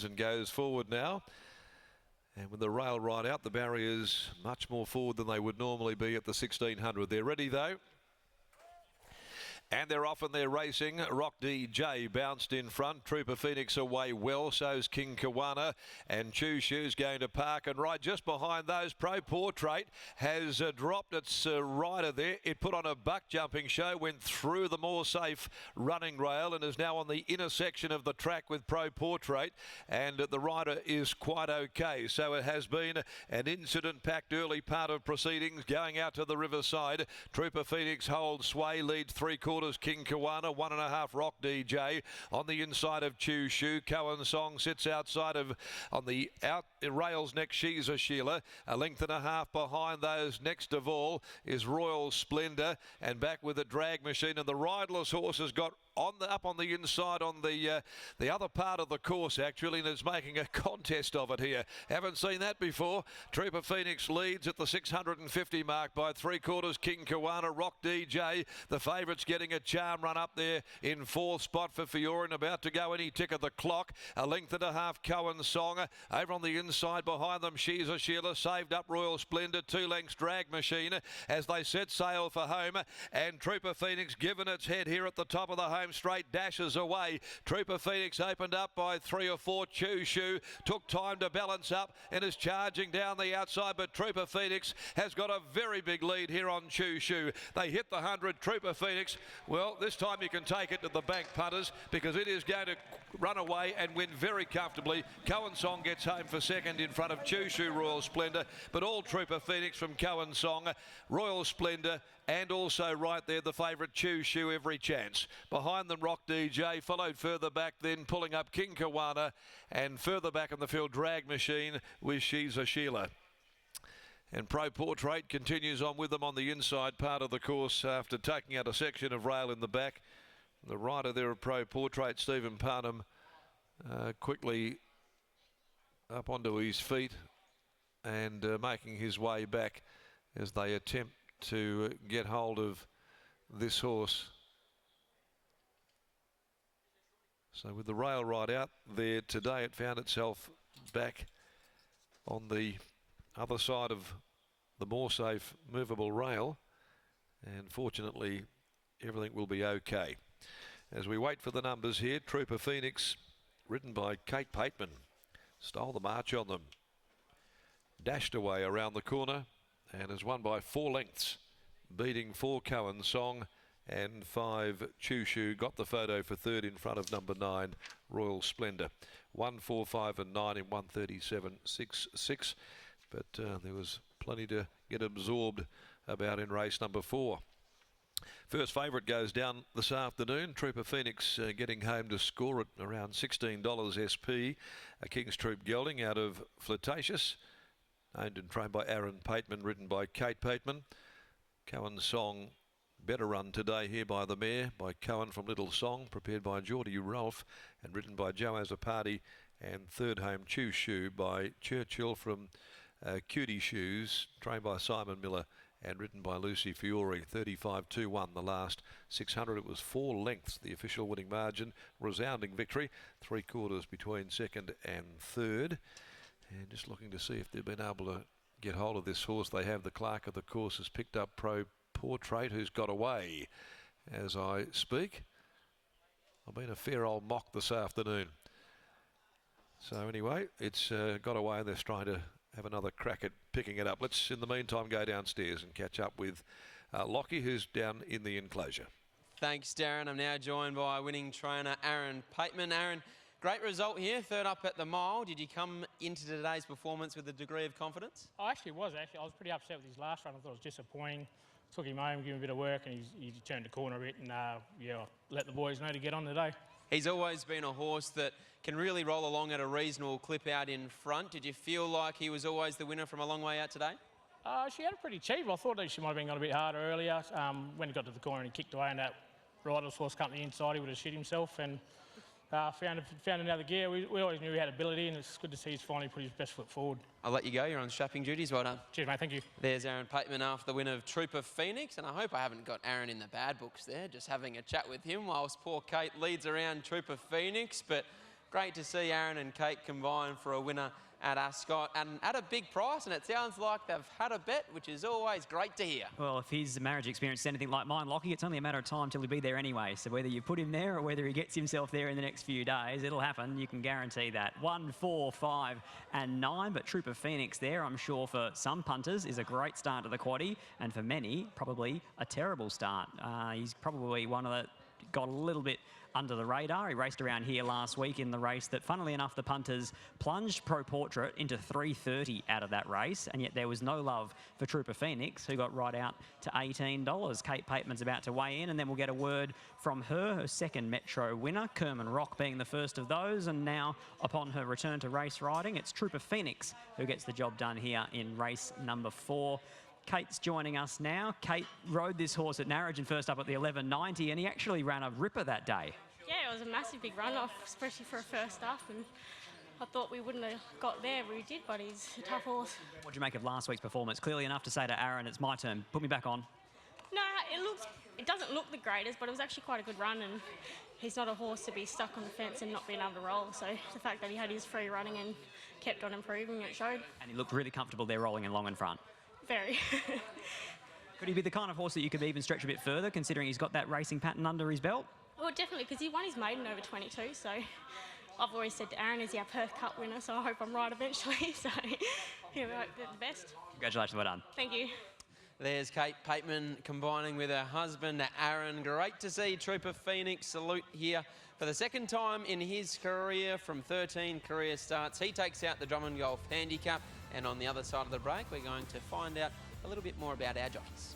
begins and goes forward now. And with the rail right out, the barriers much more forward than they would normally be at the 1600. They're ready though. And they're off and they're racing. Rock DJ bounced in front. Trooper Phoenix away well. So's King Kawana. And Choo Choo's going to park and ride just behind those. Pro Portrait has dropped its rider there. It put on a buck jumping show, went through the more safe running rail and is now on the intersection of the track with Pro Portrait. And the rider is quite okay. So it has been an incident-packed early part of proceedings going out to the riverside. Trooper Phoenix holds sway, leads 3/4. King Kawana, 1.5 Rock DJ on the inside of Choo Choo. Cohen Song sits outside of on the out rails next. She's a Sheila, a length and a half behind those. Next of all is Royal Splendor, and back with the drag machine, and the riderless horse has got up on the inside on the other part of the course actually, and is making a contest of it here. Haven't seen that before. Trooper Phoenix leads at the 650 mark by 3/4 King Kawana. Rock DJ, the favourites, getting a charm run up there in 4th spot for Fiorin, about to go any tick of the clock. A length and a half Cohen Song. Over on the inside behind them, She's a Sheila, saved up Royal Splendor, 2 lengths drag machine as they set sail for home. And Trooper Phoenix given its head here at the top of the home straight, dashes away. Trooper Phoenix opened up by 3 or 4. Choo Choo took time to balance up and is charging down the outside, but Trooper Phoenix has got a very big lead here on Choo Choo. They hit the 100. Trooper Phoenix, well, this time you can take it to the bank, punters, because it is going to run away and win very comfortably. Cohen Song gets home for second in front of Choo Choo, Royal Splendor, but all Trooper Phoenix from Cohen Song, Royal Splendor, and also right there the favourite Choo Choo, every chance. Behind them Rock DJ, followed further back then pulling up King Kawana, and further back in the field Drag Machine with She's a Sheila. And Pro Portrait continues on with them on the inside part of the course after taking out a section of rail in the back. The rider there of Pro Portrait, Stephen Parnham, quickly up onto his feet and making his way back as they attempt to get hold of this horse. So with the rail right out there today, it found itself back on the other side of the more safe movable rail, and fortunately everything will be okay. As we wait for the numbers here, Trooper Phoenix, ridden by Kate Pateman, stole the march on them, dashed away around the corner and has won by 4 lengths, beating 4 Cohen Song and 5 Choo Choo. Got the photo for third in front of number 9 Royal Splendor. 1, 4, 5 and 9 in 1:37.66, but there was plenty to get absorbed about in race number 4. First favourite goes down this afternoon. Trooper Phoenix getting home to score at around $16 SP. A King's Troop gelding out of Flirtatious, owned and trained by Aaron Pateman, ridden by Kate Pateman. Cohen Song, better run today here by the mare, by Cohen from Little Song, prepared by Geordie Rolfe and ridden by Joe Azzopardi. And third home Choo Choo by Churchill from Cutie Shoes, trained by Simon Miller and ridden by Lucy Fiore. 35-2-1 the last 600. It was 4 lengths, the official winning margin. Resounding victory, 3/4 between second and third. And just looking to see if they've been able to get hold of this horse. They have. The clerk of the course has picked up Pro Portrait, who's got away as I speak. I've been a fair old mock this afternoon. So anyway, it's got away and they're trying to have another crack at picking it up. Let's, in the meantime, go downstairs and catch up with Lockie, who's down in the enclosure. Thanks, Darren. I'm now joined by winning trainer Aaron Pateman. Aaron, great result here, third up at the mile. Did you come into today's performance with a degree of confidence? I actually was. I was pretty upset with his last run. I thought it was disappointing. Took him home, gave him a bit of work, and he turned the corner a bit. And yeah, I let the boys know to get on today. He's always been a horse that can really roll along at a reasonable clip out in front. Did you feel like he was always the winner from a long way out today? She had it pretty cheap. I thought that she might have been going a bit harder earlier. When he got to the corner and he kicked away and that riderless horse come to the inside, he would have shit himself. And found another gear. We always knew he had ability, and it's good to see he's finally put his best foot forward. I'll let you go. You're on strapping duties. Well done. Cheers, mate. Thank you. There's Aaron Pateman after the win of Trooper Phoenix, and I hope I haven't got Aaron in the bad books there, just having a chat with him whilst poor Kate leads around Trooper Phoenix. But Great to see Aaron and Kate combine for a winner at Ascot and at a big price, and it sounds like they've had a bet, which is always great to hear. Well, if his marriage experience is anything like mine, Lockie, it's only a matter of time till he'll be there anyway. So whether you put him there or whether he gets himself there in the next few days, it'll happen. You can guarantee that. 1, 4, 5 and 9, but Trooper Phoenix there, I'm sure for some punters, is a great start to the quaddie, and for many, probably a terrible start. He's probably one of the got a little bit under the radar. He raced around here last week in the race that, funnily enough, the punters plunged Pro Portrait into 3.30 out of that race, and yet there was no love for Trooper Phoenix, who got right out to $18. Kate Pateman's about to weigh in, and then we'll get a word from her second Metro winner, Kerman Rock being the first of those, and now, upon her return to race riding, it's Trooper Phoenix who gets the job done here in race number 4. Kate's joining us now. Kate rode this horse at Narrogin first up at the 11.90, and he actually ran a ripper that day. Yeah, it was a massive big run-off, especially for a first up, and I thought we wouldn't have got there, but we did, but he's a tough horse. What did you make of last week's performance? Clearly enough to say to Aaron, it's my turn, put me back on. No, it doesn't look the greatest, but it was actually quite a good run, and he's not a horse to be stuck on the fence and not being able to roll, so the fact that he had his free running and kept on improving, it showed. And he looked really comfortable there rolling in long in front. Very. Could he be the kind of horse that you could even stretch a bit further, considering he's got that racing pattern under his belt? Well, definitely, because he won his maiden over 22, so I've always said to Aaron, is he our Perth Cup winner, so I hope I'm right eventually, so yeah, we hope they're the best. Congratulations, well done. Thank you. There's Kate Pateman combining with her husband, Aaron. Great to see Trooper Phoenix salute here for the second time in his career from 13 career starts. He takes out the Drummond Golf Handicap, and on the other side of the break, we're going to find out a little bit more about our jockeys.